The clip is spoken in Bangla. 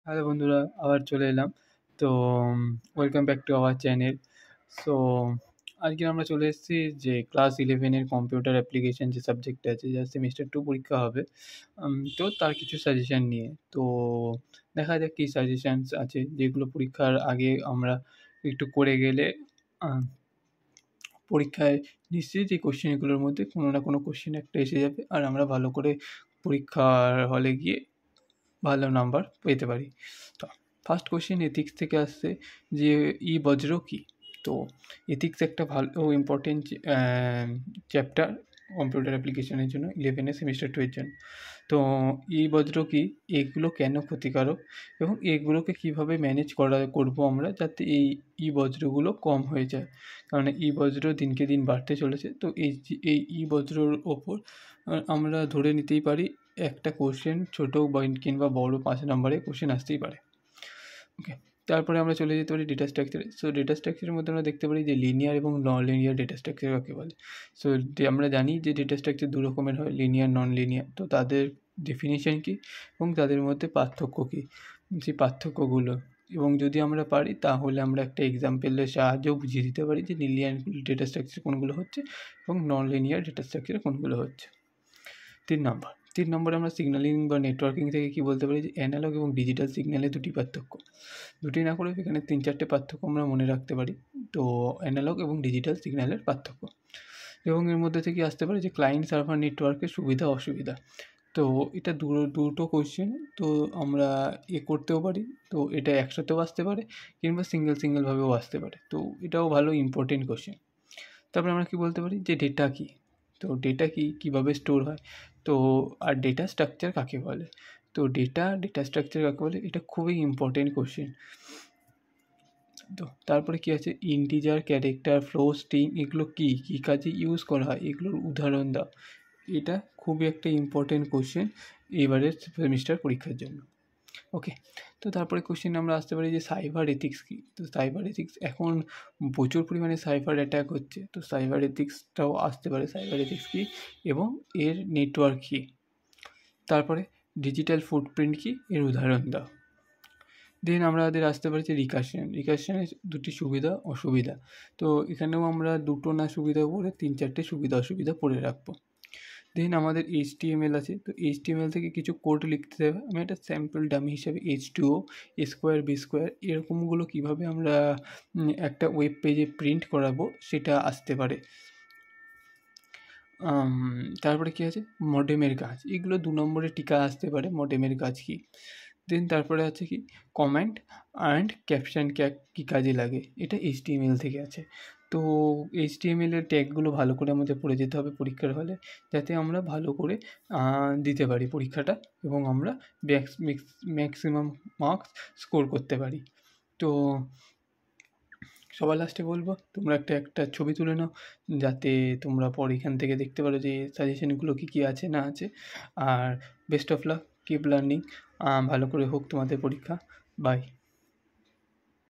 হ্যালো বন্ধুরা, আবার চলে এলাম। তো welcome back to our channel. So আজকে আমরা চলে এসেছি যে ক্লাস 11 এর কম্পিউটার অ্যাপ্লিকেশন যে সাবজেক্ট আছে, যার সেমিস্টার 2 পরীক্ষা হবে। তো তার কিছু সাজেশন নিয়ে। তো দেখা যাক কী সাজেশনস আছে, যেগুলো পরীক্ষার আগে আমরা একটু করে গেলে পরীক্ষায় নিশ্চয়ই যে কোশ্চেনগুলোর মধ্যে কোনো না কোনো কোশ্চেন একটা এসে যাবে, আর আমরা ভালো করে পরীক্ষার হলে গিয়ে ভালো নাম্বার পেতে পারি। তো ফার্স্ট কোশ্চেন এথিক্স থেকে আসছে যে বজ্র কী? তো এথিক্স একটা ভালো ইম্পর্টেন্ট চ্যাপ্টার কম্পিউটার অ্যাপ্লিকেশনের জন্য 11 সেমিস্টার 2 এর জন্য। তো বজ্র কী, এগুলো কেন ক্ষতিকারক এবং এগুলোকে কীভাবে ম্যানেজ করবো আমরা, যাতে এই বজ্রগুলো কম হয়ে যায়। কারণ বজ্র দিনকে দিন বাড়তে চলেছে। তো এই বজ্রর ওপর আমরা ধরে নিতেই পারি একটা কোশ্চেন ছোটো কিংবা বড় 5 নম্বরে কোশ্চেন আসতেই পারে। ওকে, তারপরে আমরা চলে যেতে পারি ডেটা স্ট্রাকচারে। সো ডেটা স্ট্রাকচারের মধ্যে আমরা দেখতে পারি যে লিনিয়ার এবং নন লিনিয়ার ডেটা স্ট্রাকচার কাকে বলে। সো আমরা জানি যে ডেটা স্ট্রাকচার দু রকমের হয়, লিনিয়ার, নন লিনিয়ার। তো তাদের ডেফিনিশন কী এবং তাদের মধ্যে পার্থক্য কী, সেই পার্থক্যগুলো, এবং যদি আমরা পারি তাহলে আমরা একটা এক্সাম্পলের সাহায্যেও বুঝিয়ে দিতে পারি যে লিনিয়ার ডেটা স্ট্রাকচার কোনগুলো হচ্ছে এবং নন লিনিয়ার ডেটা স্ট্রাকচার কোনগুলো হচ্ছে। 3 নম্বরে আমরা সিগন্যালিং বা নেটওয়ার্কিং থেকে কী বলতে পারি যে অ্যানালগ এবং ডিজিটাল সিগন্যালের দুটি পার্থক্য। দুটি না করে এখানে 3-4টে পার্থক্য আমরা মনে রাখতে পারি। তো অ্যানালগ এবং ডিজিটাল সিগন্যালের পার্থক্য, এবং এর মধ্যে থেকে আসতে পারে যে ক্লায়েন্ট সার্ভার নেটওয়ার্কের সুবিধা অসুবিধা। তো এটা দুটো কোশ্চেন। তো আমরা করতেও পারি। তো এটা একসাথেও আসতে পারে কিংবা সিঙ্গেলভাবেও আসতে পারে। তো এটাও ভালো ইম্পর্টেন্ট কোশ্চেন। তারপরে আমরা কী বলতে পারি যে ডেটা কী। তো ডেটা কীভাবে স্টোর হয়, তো আর ডেটা স্ট্রাকচার কাকে বলে। তো ডেটা স্ট্রাকচার কাকে বলে, এটা খুবই ইম্পর্টেন্ট কোশ্চেন। তো তারপরে কী আছে, ইন্টিজার, ক্যারেক্টার, ফ্লো, স্ট্রিং, এগুলো কী কাজে ইউজ করা হয়, এগুলোর উদাহরণ দাও। এটা খুবই একটা ইম্পর্টেন্ট কোশ্চেন এবারের সেমিস্টার পরীক্ষার জন্য। ওকে, তো তারপরে কোশ্চেন আমরা আসতে পারি যে সাইবার এথিক্স কী। তো সাইবার এথিক্স, এখন প্রচুর পরিমাণে সাইবার অ্যাটাক হচ্ছে। তো সাইবার এথিক্সটাও আসতে পারে, সাইবার এথিক্স কী এবং এর নেটওয়ার্ক কী। তারপরে ডিজিটাল ফুটপ্রিন্ট কী, এর উদাহরণ দাও। দেন আমাদের আসতে পারে যে রিকারশনের দুটি সুবিধা অসুবিধা। তো এখানেও আমরা দুটো না সুবিধা পড়ে 3-4টে সুবিধা অসুবিধা পড়ে রাখবো। দেন আমাদের HTML আছে। তো HTML থেকে কিছু কোড লিখতে হবে। আমি একটা স্যাম্পল ডামি হিসাবে H2O, A² B² এরকমগুলো কীভাবে আমরা একটা ওয়েব পেজে প্রিন্ট করাবো সেটা আসতে পারে। তারপরে কী আছে, মডেমের কাজ। এগুলো 2 নম্বরে টিকা আসতে পারে, মডেমের কাজ কী। দেন তারপরে আছে কি, কমেন্ট অ্যান্ড ক্যাপশন কী কাজে লাগে, এটা HTML থেকে আছে। তো HTML এর ট্যাগগুলো ভালো করে আমাদের পড়ে যেতে হবে পরীক্ষার হলে, যাতে আমরা ভালো করে দিতে পারি পরীক্ষাটা এবং আমরা ম্যাক্সিমাম মার্কস স্কোর করতে পারি। তো সবার লাস্টে বলবো, তোমরা একটা ছবি তুলে নাও, যাতে তোমরা পরে এখান থেকে দেখতে পারো যে সাজেশনগুলো কী আছে না আছে। আর best of luck, keep learning, ভালো করে হোক তোমাদের পরীক্ষা। বাই।